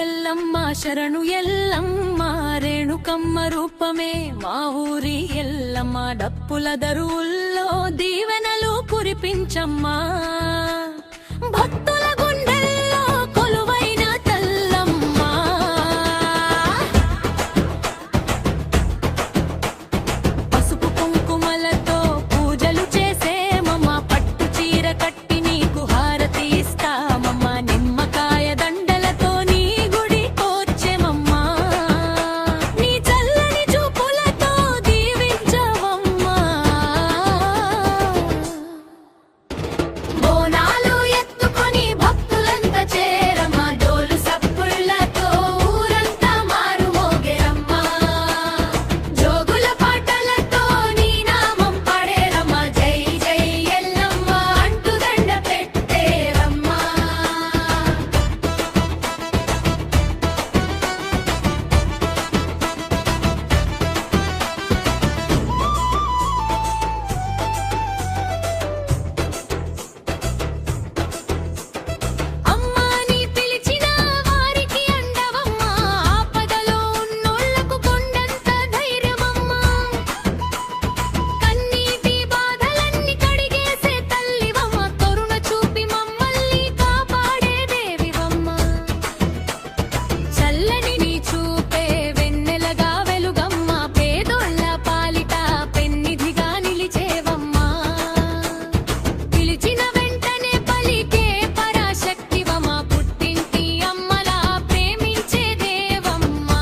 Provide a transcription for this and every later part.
ఎల్లమ్మ శరణు ఎల్లమ్మ రేణుకమ్మ రూపమే మా ఊరి ఎల్లమ్మ డప్పుల దరువుల్లో దీవెనలు కురిపించమ్మా భక్తుల గుండెల్లో కొలువైన తల్లమ్మ పసుపు కుంకుమలతో పూజలు చేసేమమ్మ పట్టు చీర కట్టి నీకు హారతి ఇస్తామమ్మ నిమ్మకాయ దండలతో నీ గుడి కోర్చెమమ్మా నీ చల్లని చూపులతో దీవించవమ్మా బోనాలు ఎత్తుకొని భక్తులంతా చేరమ్మా డోలు సప్పుళ్లతో ఊరంతా మారుమోగెరమ్మా జోగుల పాటలతో నీ నామం పాడేరమ్మా జై జై ఎల్లమ్మ అంటూ దండ పెట్టేరమ్మా అమ్మా నీ పిలిచిన వారికి అండవమ్మా ఆపదలో ఉన్నోళ్లకు కొండంత ధైర్యమమ్మా కన్నీటి బాధలన్నీ కడిగేసే తల్లివమ్మ కరుణ చూపి మమ్మల్ని కాపాడే దేవివమ్మ చల్లని నీ చూపే వెన్నెలగా వెలుగమ్మ పేదోళ్ళ పాలిట పెన్నిధిగా నిలిచేవమ్మా పిలిచిన వెంటనే పలికే పరాశక్తివమ్మ పుట్టింటి అమ్మలా ప్రేమించే దేవమ్మా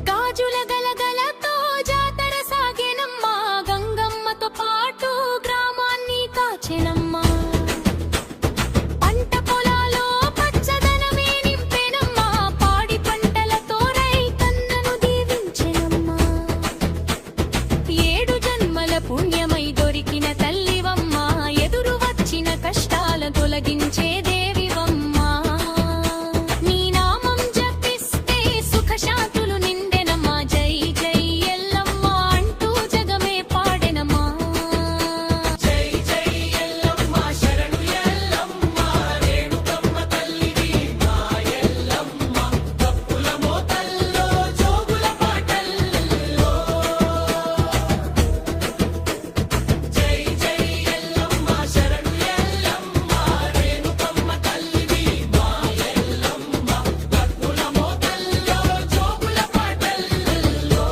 గాజుల గలగలతో జాతర సాగెనమ్మా గంగమ్మతో పాటు గ్రామాన్ని కాచెనమ్మా పంట పొలాలో పచ్చదనమే నింపెనమ్మా పాడి పంటలతో రైతన్నను దీవించెనమ్మా ఏడు జన్మల పుణ్యమై దొరికిన తల్లివమ్మ ఎదురు వచ్చిన కష్టాల తొలగించే దేవివమ్మా నీ నామం జపిస్తే సుఖశాంతులు నిండెనమ్మా జై జై ఎల్లమ్మ అంటూ జగమే పాడెనమ్మా జై జై ఎల్లమ్మ శరణు ఎల్లమ్మ రేణుకమ్మ తల్లివి మా ఎల్లమ్మ తప్పుల మోతల్లో జోగుల పాటల్లో జై జై ఎల్లమ్మ శరణు ఎల్లమ్మ రేణుకమ్మ తల్లివి మా ఎల్లమ్మ తప్పుల మోతల్లో జోగుల పాటల్లో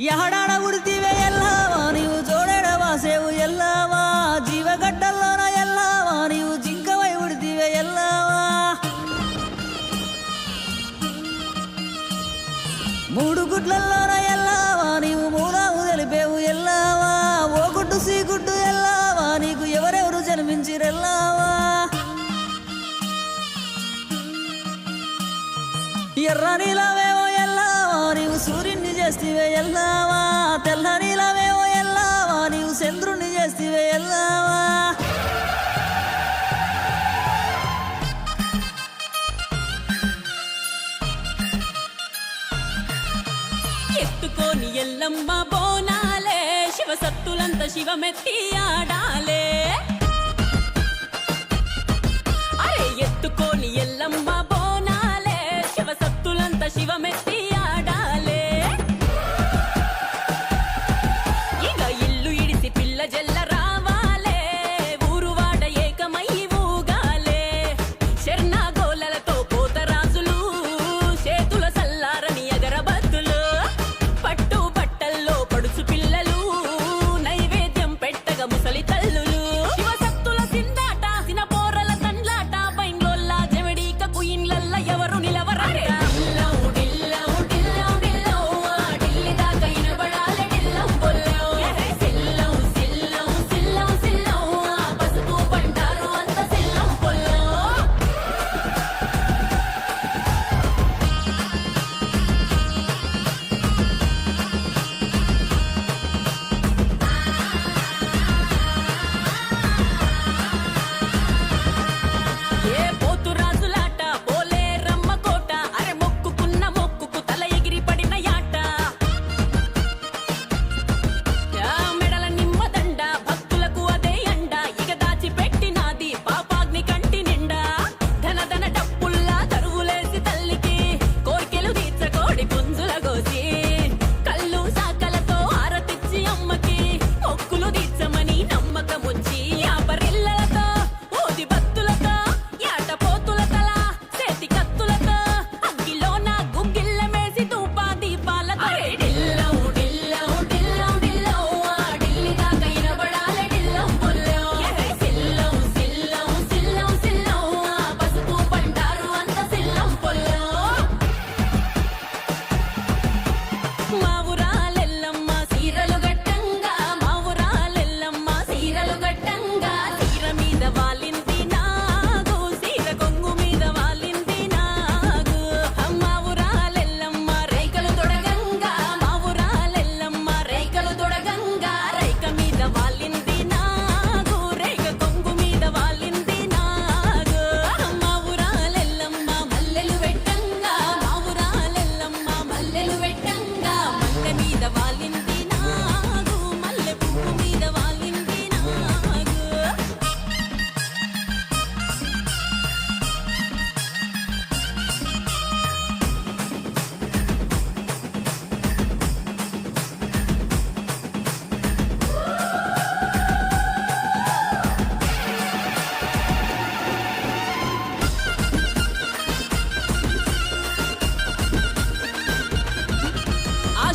ఎహడాడ ఉడితివే ఎల్లావా నీవు జోడెడ వాసేవు ఎల్లావా జీవగడ్డల్లోన ఎల్లావా నీవు జింకవై ఉడితివే ఎల్లావా మూడు గుడ్లల్లోన ఎల్లావా నీవు మూలావు తెలిపేవు ఎల్లావా ఓ గుడ్డు సీ గుడ్డు ఎల్లావా నీకు ఎవరెవరు జన్మించిరెల్లావా ఎర్ర నీలవేవో ఎల్లావా నీవు సూర్యుని చేస్తివే ఎల్లావా తెల్ల నీలవేవో ఎల్లావా నీవు చంద్రుని చేస్తివే ఎల్లావా ఎత్తుకోని ఎల్లమ్మ బోనాలే శివసత్తులంత శివమెత్తి ఆడాలే అరే ఎత్తుకోని ఎల్లమ్మ బోనాలే శివసత్తులంత శివమెత్తి ఆడాలే ఇక ఇల్లు ఇడిసి పిల్ల జల్ల రావాలే ఊరువాడ ఏకమై ఊగాలే శర్ణాగోలలతో పోతరాజులు చేతుల సల్లారని అగరబత్తులు పట్టు బట్టల్లో పడుచు పిల్లలు నైవేద్యం పెట్టగ ముసలి తల్లులు శివ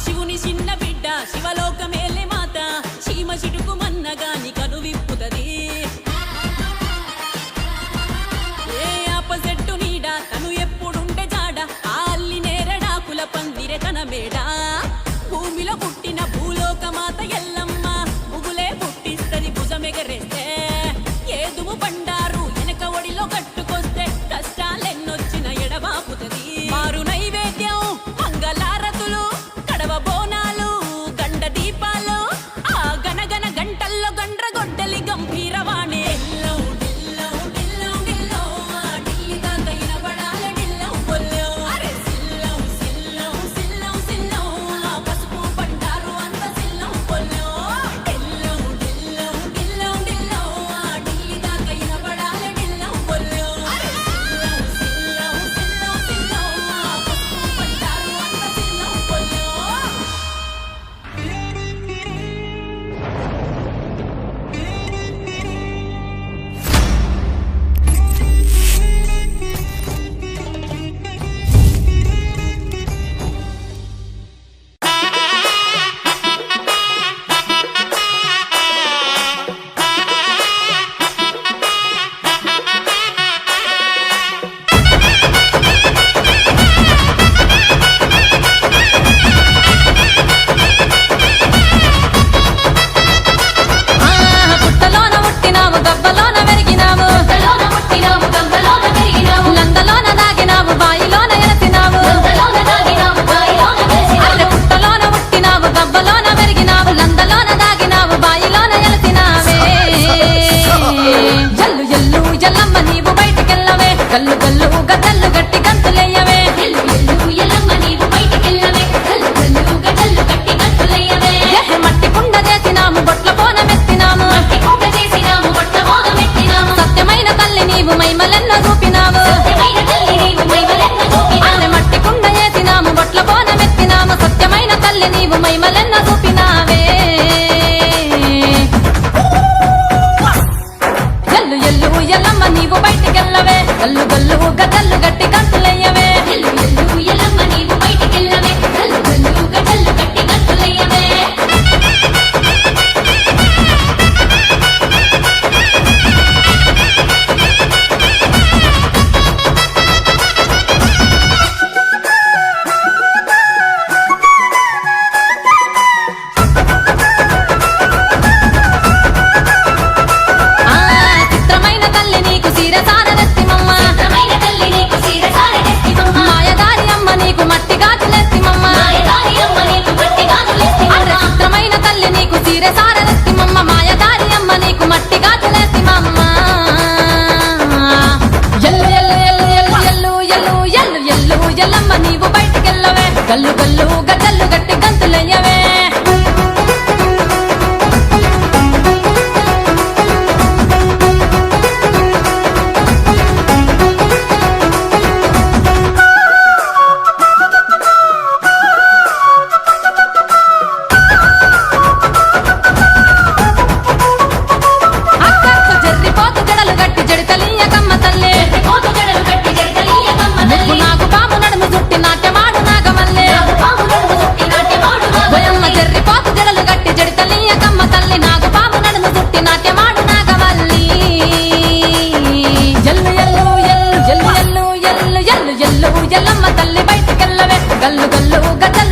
శివుని చిన్న బిడ్డ శివలోకమేలే మాత చీమ చిటుకు మన్నగాని కను విప్పుతది ఏ ఆపజెట్టు నీడ తను ఎప్పుడుంటే జాడ ఆ అల్లి నేరడాకుల పందిరె తన మేడ భూమిలో పుట్టిన భూలోకమాత ఎల్లమ్మ ముగులే పుట్టిస్తది భుజమెగరేస్తే ఏదుము బండారు వెనక ఒడిలో కట్టుకొస్తే కష్టాలెన్నొచ్చిన ఎడబాపుతది మారు నైవేద్యం మంగళారతులు కడవ బోనాలు గండ దీపాలు ఆ గనగన గంటల్లో గండ్రగొడ్డలి గంభీరవాణి గల్లు గల్లు గదల్లు గట్టి గంతులయ్యవే మట్టి కుండ చేసినాము బొట్ల పోనమెత్తినాము సత్యమైన తల్లి నీవు మైమలెన్నో చూపినావు మట్టి కుండ చేసినాము బొట్ల పోనమెత్తినాము సత్యమైన తల్లి నీవు మైమలెన్నో చూపినావే ఎల్లు ఎల్లు ఎల్లమ్మ నీవు బయటికెళ్ళవే గల్లు గల్లు గదల్లు గట్టి గంతులయ్యవే ఎల్లమ్మ నీవు బయటికెళ్ళవే గల్లు గల్లు గదల్లు గట్టి గంతులయ్యవే చిత్రమైన తల్లి నీకు సీరసారదత్తి మమ్మ మాయదారి అమ్మ నీకు మట్టి గాజులెత్తి మమ్మ చిత్రమైన తల్లి నీకు సీరసారదత్తి మమ్మ మాయదారి అమ్మ నీకు మట్టి గాజులెత్తి మమ్మ ఎల్లు ఎల్లు ఎల్లు ఎల్లు ఎల్లు ఎల్లు ఎల్లు ఎల్లమ్మ నీవు బయటికెళ్ళవే గల్లు గల్లు గదల్లు గట్టి గంతులయ్యవే నాకు పాము నడుము చుట్టి నాట్యమాడు నాగమల్లే జర్రిపోతు జడలు గట్టి జడితలియ కమ్మ తల్లి నాకు పాము నడుము చుట్టి నాట్యమాడు నాగమల్లి ఎల్లు ఎల్లు ఎల్లు ఎల్లు ఎల్లు ఎల్లు ఎల్లు ఎల్లు ఎల్లమ్మ తల్లి బయటికెళ్ళవే గల్లు గల్లు గదల్లు